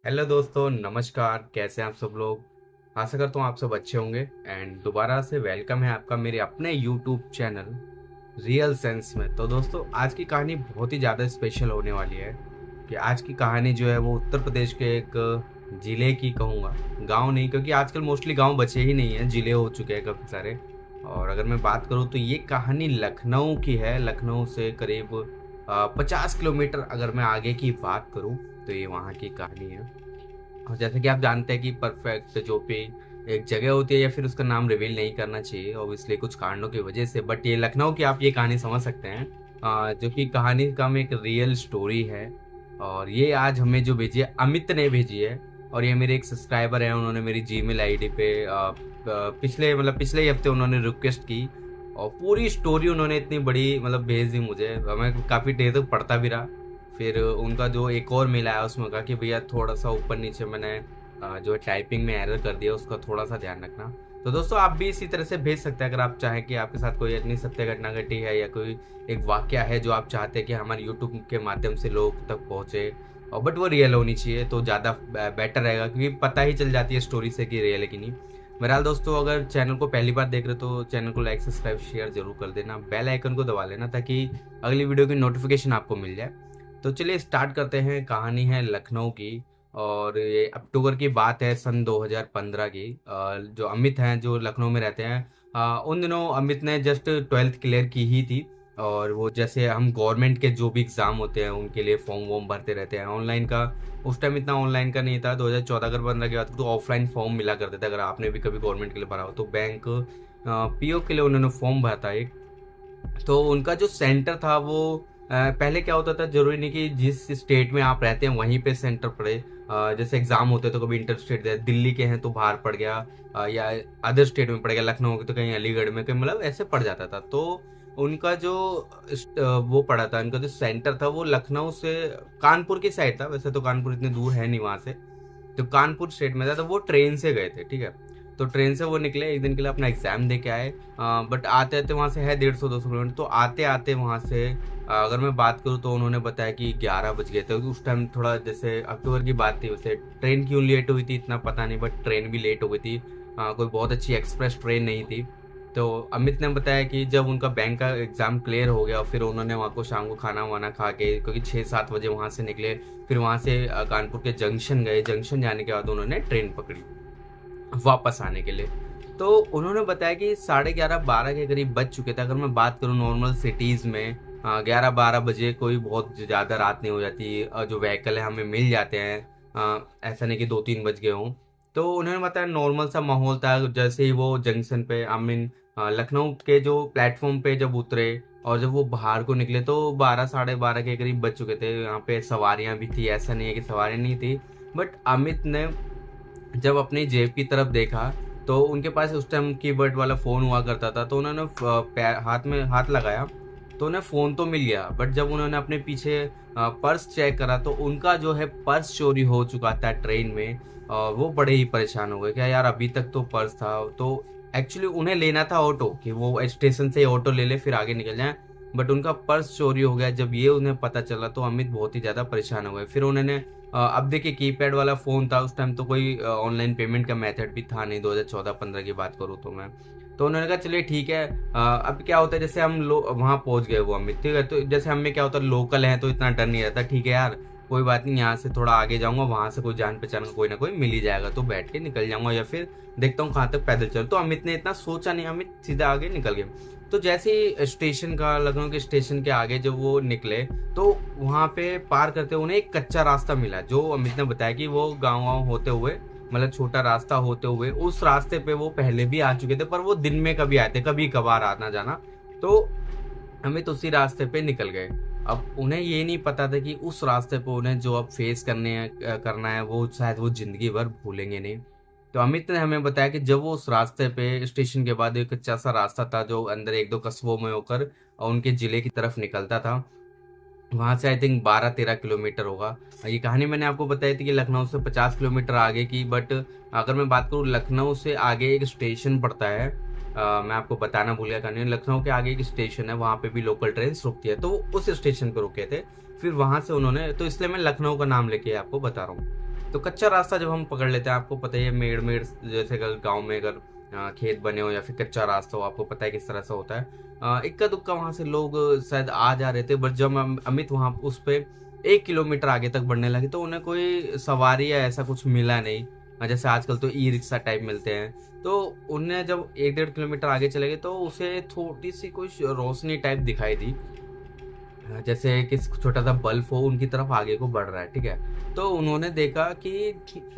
Hello दोस्तों, नमस्कार। कैसे हैं आप सब लोग। आशा करता हूँ आप सब अच्छे होंगे एंड दोबारा से वेलकम है आपका मेरे अपने यूट्यूब चैनल रियल सेंस में। तो दोस्तों, आज की कहानी बहुत ही ज़्यादा स्पेशल होने वाली है कि आज की कहानी जो है वो उत्तर प्रदेश के एक ज़िले की कहूँगा, गांव नहीं, क्योंकि आजकल मोस्टली गांव बचे ही नहीं हैं, ज़िले हो चुके हैं काफ़ी सारे। और अगर मैं बात करूँ तो ये कहानी लखनऊ की है। लखनऊ से करीब 50 किलोमीटर अगर मैं आगे की बात करूँ तो ये वहाँ की कहानी है। और जैसे कि आप जानते हैं कि परफेक्ट जो भी एक जगह होती है या फिर उसका नाम रिवील नहीं करना चाहिए ऑब्वियसली कुछ कारणों की वजह से, बट ये लखनऊ की आप ये कहानी समझ सकते हैं। जो कि कहानी का में एक रियल स्टोरी है। और ये आज हमें जो भेजी है अमित ने भेजी है। और ये मेरे एक सब्सक्राइबर हैं, उन्होंने मेरी जीमेल आईडी पे पिछले ही हफ्ते उन्होंने रिक्वेस्ट की और पूरी स्टोरी उन्होंने इतनी बड़ी भेज दी मुझे। मैं काफ़ी देर तक पढ़ता भी रहा। फिर उनका जो एक और मेल आया उसमें कहा कि भैया थोड़ा सा ऊपर नीचे मैंने जो टाइपिंग में एरर कर दिया, उसका थोड़ा सा ध्यान रखना। तो दोस्तों, आप भी इसी तरह से भेज सकते हैं अगर आप चाहें कि आपके साथ कोई इतनी सत्य घटना घटी है या कोई एक वाक्य है जो आप चाहते हैं कि हमारे यूट्यूब के माध्यम से लोग तक पहुंचे, और बट वो रियल होनी चाहिए तो ज़्यादा बेटर रहेगा, क्योंकि पता ही चल जाती है स्टोरी से कि रियल है कि नहीं। बहरहाल दोस्तों, अगर चैनल को पहली बार देख रहे हो तो चैनल को लाइक सब्सक्राइब शेयर जरूर कर देना, बेल आइकन को दबा लेना ताकि अगली वीडियो की नोटिफिकेशन आपको मिल जाए। तो चलिए स्टार्ट करते हैं। कहानी है लखनऊ की और ये अक्टूबर की बात है सन 2015 की। जो अमित हैं जो लखनऊ में रहते हैं, उन दिनों अमित ने जस्ट 12th क्लियर की ही थी। और वो जैसे हम गवर्नमेंट के जो भी एग्ज़ाम होते हैं उनके लिए फॉर्म वॉर्म भरते रहते हैं ऑनलाइन का। उस टाइम इतना ऑनलाइन का नहीं था, 2014 अगर 15 की बात तो ऑफलाइन फॉर्म मिला करते थे। अगर आपने भी कभी गवर्नमेंट के लिए भरा हो तो बैंक पीओ के लिए उन्होंने फॉर्म भरा था एक। तो उनका जो सेंटर था वो पहले क्या होता था, जरूरी नहीं कि जिस स्टेट में आप रहते हैं वहीं पे सेंटर पड़े। जैसे एग्जाम होते तो कभी इंटर स्टेट दिल्ली के हैं तो बाहर पड़ गया, या अदर स्टेट में पड़ गया, लखनऊ के तो कहीं अलीगढ़ में, कहीं ऐसे पड़ जाता था। तो उनका जो वो पड़ा था, उनका जो सेंटर था वो लखनऊ से कानपुर की साइड था। वैसे तो कानपुर इतने दूर है नहीं वहां से, तो कानपुर स्टेट में था। तो वो ट्रेन से गए थे, ठीक है। तो ट्रेन से वो निकले एक दिन के लिए अपना एग्जाम दे के आए। बट आते आते वहाँ से है 150-200 किलोमीटर। तो आते आते वहाँ से अगर मैं बात करूँ तो उन्होंने बताया कि 11 बज गए थे। उस टाइम थोड़ा जैसे अक्टूबर की बात थी, वैसे ट्रेन क्यों लेट हुई थी इतना पता नहीं, बट ट्रेन भी लेट हो गई थी। कोई बहुत अच्छी एक्सप्रेस ट्रेन नहीं थी। तो अमित ने बताया कि जब उनका बैंक का एग्ज़ाम क्लियर हो गया फिर उन्होंने वहाँ को शाम को खाना वाना खा के, क्योंकि 6-7 बजे वहाँ से निकले, फिर वहाँ से कानपुर के जंक्शन गए। जंक्शन जाने के बाद उन्होंने ट्रेन पकड़ी वापस आने के लिए। तो उन्होंने बताया कि 11:30-12 के करीब बज चुके थे। अगर मैं बात करूँ नॉर्मल सिटीज़ में 11-12 बजे कोई बहुत ज़्यादा रात नहीं हो जाती, जो व्हीकल है हमें मिल जाते हैं। ऐसा नहीं कि 2-3 बज गए हों। तो उन्होंने बताया नॉर्मल सा माहौल था। जैसे ही वो जंक्शन पे आई मीन लखनऊ के जो प्लेटफॉर्म पे जब उतरे और जब वो बाहर को निकले तो 12-12:30 के करीब बज चुके थे। यहाँ पे सवारियाँ भी थी, ऐसा नहीं है कि सवारियाँ नहीं थी। बट अमित ने जब अपनी जेब की तरफ देखा तो उनके पास उस टाइम कीबोर्ड वाला फ़ोन हुआ करता था। तो उन्होंने हाथ में हाथ लगाया तो उन्हें फ़ोन तो मिल गया, बट जब उन्होंने अपने पीछे पर्स चेक करा तो उनका जो है पर्स चोरी हो चुका था ट्रेन में। वो बड़े ही परेशान हो गए, क्या यार अभी तक तो पर्स था। तो एक्चुअली उन्हें लेना था ऑटो, कि वो स्टेशन से ऑटो ले ले फिर आगे निकल जाए, बट उनका पर्स चोरी हो गया। जब ये उन्हें पता चला तो अमित बहुत ही ज़्यादा परेशान हो गए। फिर उन्होंने अब देखिए कीपैड वाला फ़ोन था उस टाइम, तो कोई ऑनलाइन पेमेंट का मेथड भी था नहीं, 2014-15 की बात करूँ तो मैं। तो उन्होंने कहा चलिए ठीक है। अब क्या होता है, जैसे हम वहाँ पहुँच गए वो अमित, ठीक है। तो जैसे हमें क्या होता है, लोकल है तो इतना डर नहीं रहता, ठीक है यार कोई बात नहीं, यहाँ से थोड़ा आगे जाऊँगा, वहाँ से कोई जान पहचान का कोई ना कोई मिल ही जाएगा तो बैठ के निकल जाऊँगा, या फिर देखता हूँ कहाँ तक पैदल चल। तो अमित ने इतना सोचा नहीं, अमित सीधा आगे निकल गए। तो जैसे ही स्टेशन का लखनऊ के स्टेशन के आगे जब वो निकले तो वहाँ पे पार करते उन्हें एक कच्चा रास्ता मिला। जो अमित ने बताया कि वो गाँव होते हुए, छोटा रास्ता होते हुए उस रास्ते पे वो पहले भी आ चुके थे, पर वो दिन में कभी आते, कभी कभार आना जाना। तो अमित उसी रास्ते पे निकल गए। अब उन्हें ये नहीं पता था कि उस रास्ते पे उन्हें जो अब फेस करना है वो शायद वो जिंदगी भर भूलेंगे नहीं। तो अमित ने हमें बताया कि जब वो उस रास्ते पे स्टेशन के बाद एक कच्चा सा रास्ता था जो अंदर 1-2 कस्बों में होकर और उनके जिले की तरफ निकलता था। वहाँ से आई थिंक 12-13 किलोमीटर होगा। ये कहानी मैंने आपको बताई थी कि लखनऊ से 50 किलोमीटर आगे की, बट अगर मैं बात करूँ लखनऊ से आगे एक स्टेशन पड़ता है। मैं आपको बताना भूल गया कहानी, लखनऊ के आगे एक स्टेशन है, वहाँ पे भी लोकल ट्रेन रुकती है, तो वो उस स्टेशन पे रुके थे। फिर वहाँ से उन्होंने, तो इसलिए मैं लखनऊ का नाम लेके आपको बता रहा हूँ। तो कच्चा रास्ता जब हम पकड़ लेते हैं, आपको पता ही है मेड़ मेड़ जैसे अगर गाँव में अगर खेत बने हो या फिर कच्चा रास्ता हो, आपको पता है किस तरह से होता है। इक्का दुक्का वहां से लोग शायद आ जा रहे थे, बट जब अमित वहां उस पे 1 किलोमीटर आगे तक बढ़ने लगे तो उन्हें कोई सवारी या ऐसा कुछ मिला नहीं। जैसे आजकल तो ई रिक्शा टाइप मिलते हैं। तो उन्हें जब 1-1.5 किलोमीटर आगे चले गए तो उसे थोड़ी सी कुछ रोशनी टाइप दिखाई दी, जैसे कि छोटा सा बल्ब हो उनकी तरफ आगे को बढ़ रहा है। ठीक है, तो उन्होंने देखा कि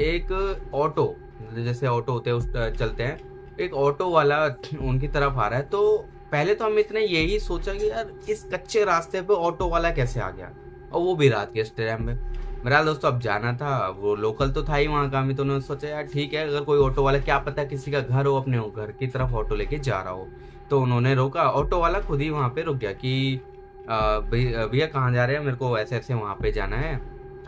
एक ऑटो, जैसे ऑटो होते हैं उस चलते हैं, एक ऑटो वाला उनकी तरफ आ रहा है। तो पहले तो अमित ने यही सोचा कि यार इस कच्चे रास्ते पे ऑटो वाला कैसे आ गया, और वो भी रात के इस टाइम में। मेरा दोस्तों अब जाना था, वो लोकल तो था ही वहाँ का। अमित उन्होंने सोचा यार ठीक है, अगर कोई ऑटो वाला, क्या पता किसी का घर हो, अपने घर की तरफ ऑटो लेके जा रहा हो। तो उन्होंने रोका, ऑटो वाला खुद ही वहाँ पे रुक गया कि भैया कहाँ जा रहे हैं, मेरे को ऐसे ऐसे वहाँ पे जाना है।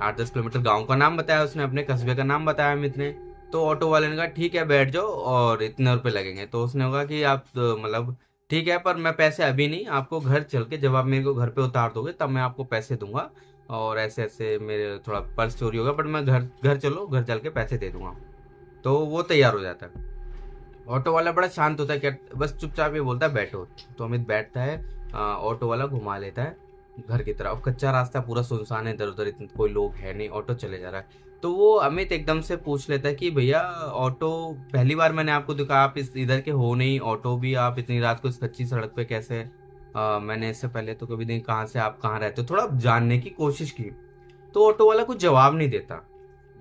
8-10 किलोमीटर, गांव का नाम बताया उसने, अपने कस्बे का नाम बताया अमित ने। तो ऑटो वाले ने कहा ठीक है बैठ जाओ और इतने रुपए लगेंगे। तो उसने कहा कि आप मतलब ठीक है, पर मैं पैसे अभी नहीं, आपको घर चल के जब आप मेरे को घर पे उतार दोगे तब मैं आपको पैसे दूंगा। और ऐसे ऐसे मेरे थोड़ा पर्स चोरी होगा, बट मैं घर घर चलो, घर चल के पैसे दे दूंगा। तो वो तैयार हो जाता है। ऑटो वाला बड़ा शांत होता है, क्या बस चुपचाप ये बोलता है बैठो। तो अमित बैठता है, ऑटो वाला घुमा लेता है घर की तरफ। कच्चा रास्ता पूरा सुनसान है, इधर उधर इतने कोई लोग है नहीं, ऑटो चले जा रहा है। तो वो अमित एकदम से पूछ लेता है कि भैया ऑटो, पहली बार मैंने आपको देखा, आप इस इधर के हो नहीं, ऑटो भी आप इतनी रात को इस कच्ची सड़क पे कैसे? मैंने इससे पहले तो कभी नहीं, कहाँ से आप कहाँ रहते हो, थोड़ा जानने की कोशिश की। तो ऑटो वाला कुछ जवाब नहीं देता,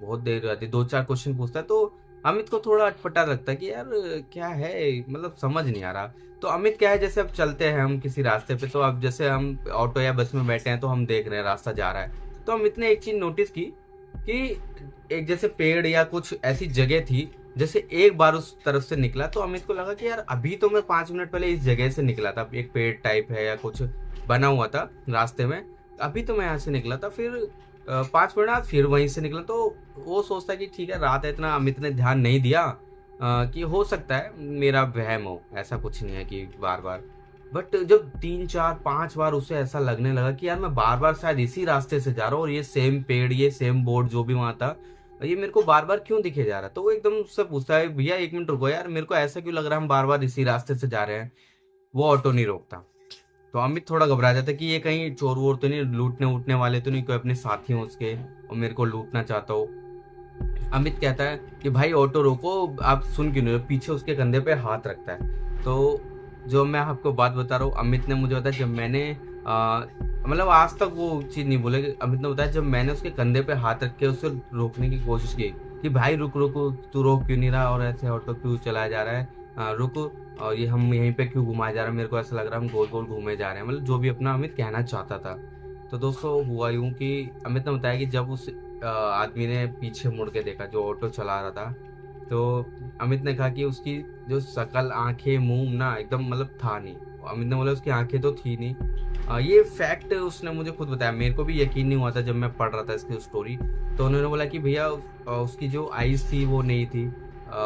बहुत देर रहती, 2-4 क्वेश्चन पूछता है। तो अमित को थोड़ा अटपटा लगता है कि यार क्या है, मतलब समझ नहीं आ रहा। तो अमित क्या है, जैसे अब चलते हैं हम किसी रास्ते पे, तो अब जैसे हम ऑटो या बस में बैठे हैं तो हम देख रहे हैं रास्ता जा रहा है। तो अमित ने एक चीज नोटिस की कि एक जैसे पेड़ या कुछ ऐसी जगह थी, जैसे एक बार उस तरफ से निकला तो अमित को लगा कि यार अभी तो मैं 5 मिनट पहले इस जगह से निकला था, एक पेड़ टाइप है या कुछ बना हुआ था रास्ते में, अभी तो मैं यहाँ से निकला था, फिर 5 मिनट बाद फिर वहीं से निकला। तो वो सोचता है कि ठीक है रात है, इतना अमित ने ध्यान नहीं दिया, कि हो सकता है मेरा वहम हो, ऐसा कुछ नहीं है कि बार बार। बट जब 3-4-5 बार उसे ऐसा लगने लगा कि यार मैं बार बार शायद इसी रास्ते से जा रहा हूँ, और ये सेम पेड़, ये सेम बोर्ड जो भी वहां था, ये मेरे को बार बार क्यों दिखे जा रहा। तो वो एकदम उससे पूछता है भैया 1 मिनट रुको यार, मेरे को ऐसा क्यों लग रहा है हम बार बार इसी रास्ते से जा रहे हैं। वो ऑटो नहीं रोकता। तो अमित थोड़ा घबरा जाता है कि ये कहीं चोर वोर तो नहीं, लूटने वूटने वाले तो नहीं, कोई अपने साथी हो उसके और मेरे को लूटना चाहता हो। अमित कहता है कि भाई ऑटो रोको, आप सुन क्यों नहीं रहे? पीछे उसके कंधे पे हाथ रखता है। तो जो मैं आपको बात बता रहा हूँ, अमित ने मुझे बताया, जब मैंने मतलब आज तक वो चीज़ नहीं बोले, अमित ने बताया जब मैंने उसके कंधे पे हाथ रख के उसे रोकने की कोशिश की कि भाई रुक रुक, तू रोक क्यों नहीं रहा, और ऐसे ऑटो क्यों चलाया जा रहा है, रुक, और ये हम यहीं पे क्यों घुमाया जा रहा है, मेरे को ऐसा लग रहा है हम गोल गोल घूमे जा रहे हैं, मतलब जो भी अपना अमित कहना चाहता था। तो दोस्तों हुआ यूं कि अमित ने बताया कि जब उस आदमी ने पीछे मुड़ के देखा जो ऑटो चला रहा था, तो अमित ने कहा कि उसकी जो शकल, आंखें, मुंह ना एकदम मतलब था नहीं। अमित ने बोला उसकी आंखें तो थी नहीं। ये फैक्ट उसने मुझे खुद बताया, मेरे को भी यकीन नहीं हुआ था जब मैं पढ़ रहा था इसकी स्टोरी। तो उन्होंने बोला कि भैया उसकी जो आईज थी वो नहीं थी।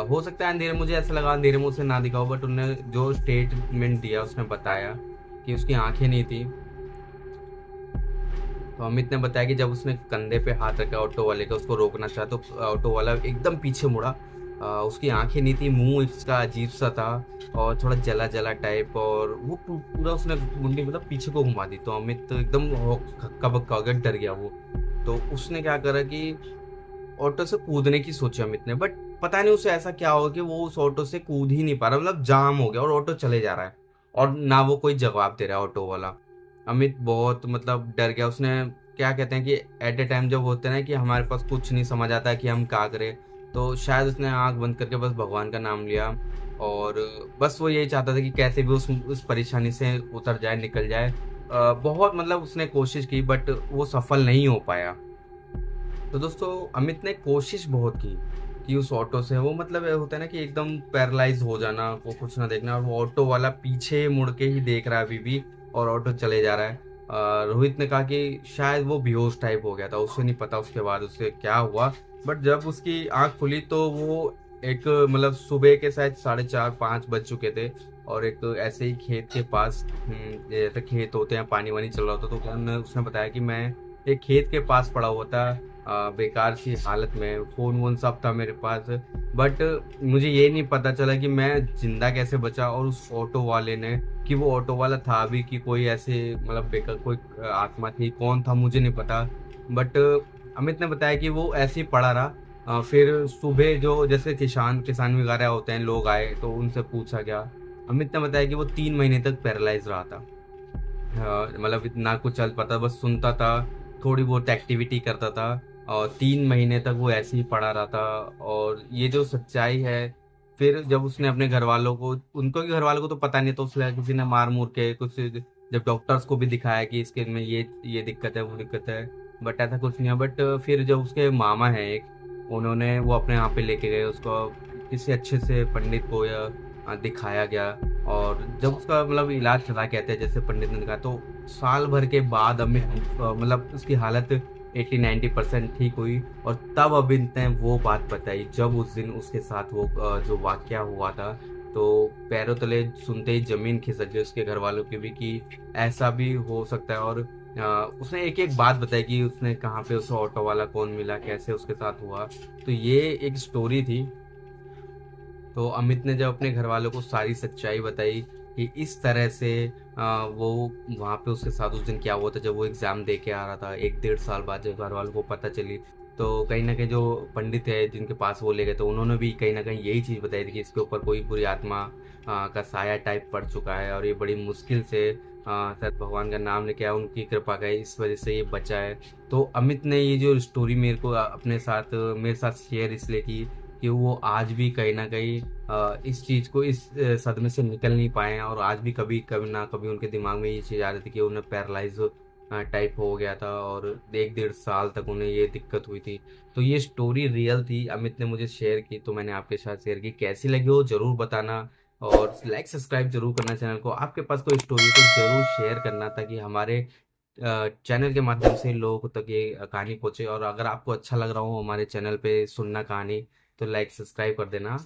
हो सकता है अंधेरे, मुझे ऐसा लगा अंधेरे में उसे ना दिखाओ, बट उन्होंने जो स्टेटमेंट दिया उसने बताया कि उसकी आंखें नहीं थी। तो अमित ने बताया कि जब उसने कंधे पे हाथ रखा ऑटो वाले का, उसको रोकना चाहा, तो ऑटो वाला एकदम पीछे मुड़ा। उसकी आंखें नहीं थी, मुंह इसका अजीब सा था और थोड़ा जला जला टाइप, और वो पूरा उसने मुंडी मतलब पीछे को घुमा दी। तो अमित तो एकदम हक्का बक्का हो गया, डर गया वो। तो उसने क्या करा कि ऑटो से कूदने की सोची अमित ने, बट पता नहीं उसे ऐसा क्या हो कि वो उस ऑटो से कूद ही नहीं पा रहा, मतलब जाम हो गया और ऑटो चले जा रहा है, और ना वो कोई जवाब दे रहा है ऑटो वाला। अमित बहुत मतलब डर गया। उसने क्या कहते हैं कि एट ए टाइम जब होते हैं ना कि हमारे पास कुछ नहीं समझ आता है कि हम क्या करें, तो शायद उसने आंख बंद करके बस भगवान का नाम लिया, और बस वो यही चाहता था कि कैसे भी उस परेशानी से उतर जाए, निकल जाए। बहुत मतलब उसने कोशिश की, बट वो सफल नहीं हो पाया। तो दोस्तों अमित ने कोशिश बहुत की कि उस ऑटो से, वो मतलब होता है ना कि एकदम पैरालाइज हो जाना, वो कुछ ना देखना, और वो ऑटो वाला पीछे मुड़ के ही देख रहा है अभी भी, और ऑटो चले जा रहा है। रोहित ने कहा कि शायद वो बेहोश टाइप हो गया था, उसे नहीं पता उसके बाद उससे क्या हुआ। बट जब उसकी आंख खुली तो वो एक मतलब सुबह के शायद 4:30-5 बज चुके थे, और एक ऐसे ही खेत के पास, जैसे खेत होते हैं, पानी वानी चल रहा था। तो उसने बताया कि मैं एक खेत के पास पड़ा हुआ था, बेकार सी हालत में, फ़ोन वोन सब था मेरे पास। बट मुझे ये नहीं पता चला कि मैं ज़िंदा कैसे बचा, और उस ऑटो वाले ने, कि वो ऑटो वाला था भी कि कोई ऐसे मतलब बेकार कोई आत्मा थी, कौन था मुझे नहीं पता। बट अमित ने बताया कि वो ऐसे ही पड़ा रहा। फिर सुबह जो जैसे किसान किसान वगैरह होते हैं, लोग आए तो उनसे पूछा गया। अमित ने बताया कि वो 3 महीने तक पैरालाइज रहा था। मतलब इतना कुछ चल पाता, बस सुनता था, थोड़ी बहुत एक्टिविटी करता था, और 3 महीने तक वो ऐसे ही पड़ा रहा था। और ये जो सच्चाई है, फिर जब उसने अपने घर वालों को, उनको भी घर वालों को तो पता नहीं, तो उसने किसी ने मार मूर के कुछ, जब डॉक्टर्स को भी दिखाया कि इसके में ये दिक्कत है, वो दिक्कत है, बट ऐसा कुछ नहीं है। बट फिर जब उसके मामा है एक, उन्होंने वो अपने यहाँ पे लेके गए उसको, किसी अच्छे से पंडित को या दिखाया गया। और जब उसका मतलब इलाज चला, कहते हैं जैसे पंडित ने कहा, तो साल भर के बाद अमित मतलब उसकी हालत 80-90% ठीक हुई। और तब अमित ने वो बात बताई, जब उस दिन उसके साथ वो जो वाकया हुआ था, तो पैरों तले सुनते ही जमीन खिसक गई उसके घर वालों की भी, कि ऐसा भी हो सकता है। और उसने एक एक बात बताई कि उसने कहाँ पे उसे ऑटो वाला कौन मिला, कैसे उसके साथ हुआ। तो ये एक स्टोरी थी। तो अमित ने जब अपने घर वालों को सारी सच्चाई बताई कि इस तरह से वो वहाँ पे उसके साथ उस दिन क्या हुआ था, जब वो एग्जाम दे के आ रहा था, 1-1.5 साल बाद जब घर वालों को पता चली, तो कहीं ना कहीं जो पंडित है जिनके पास वो ले गए, तो उन्होंने भी कहीं ना कहीं यही चीज़ बताई थी कि इसके ऊपर कोई बुरी आत्मा का साया टाइप पड़ चुका है, और ये बड़ी मुश्किल से शायद भगवान का नाम लेके आया, उनकी कृपा का इस वजह से ये बचा है। तो अमित ने ये जो स्टोरी मेरे को अपने साथ मेरे साथ शेयर इसलिए की कि वो आज भी कहीं न कहीं इस चीज़ को, इस सदमे से निकल नहीं पाए हैं, और आज भी कभी कभी ना कभी उनके दिमाग में ये चीज़ आ रही थी कि उन्हें पैरालाइज़ टाइप हो गया था, और 1-1.5 साल तक उन्हें ये दिक्कत हुई थी। तो ये स्टोरी रियल थी, अमित ने मुझे शेयर की, तो मैंने आपके साथ शेयर की। कैसी लगी हो ज़रूर बताना, और लाइक सब्सक्राइब ज़रूर करना चैनल को। आपके पास कोई स्टोरी तो ज़रूर शेयर करना, ताकि हमारे चैनल के माध्यम से लोगों तक ये कहानी पहुँचे। और अगर आपको अच्छा लग रहा हो हमारे चैनल पे सुनना कहानी, तो लाइक सब्सक्राइब कर देना।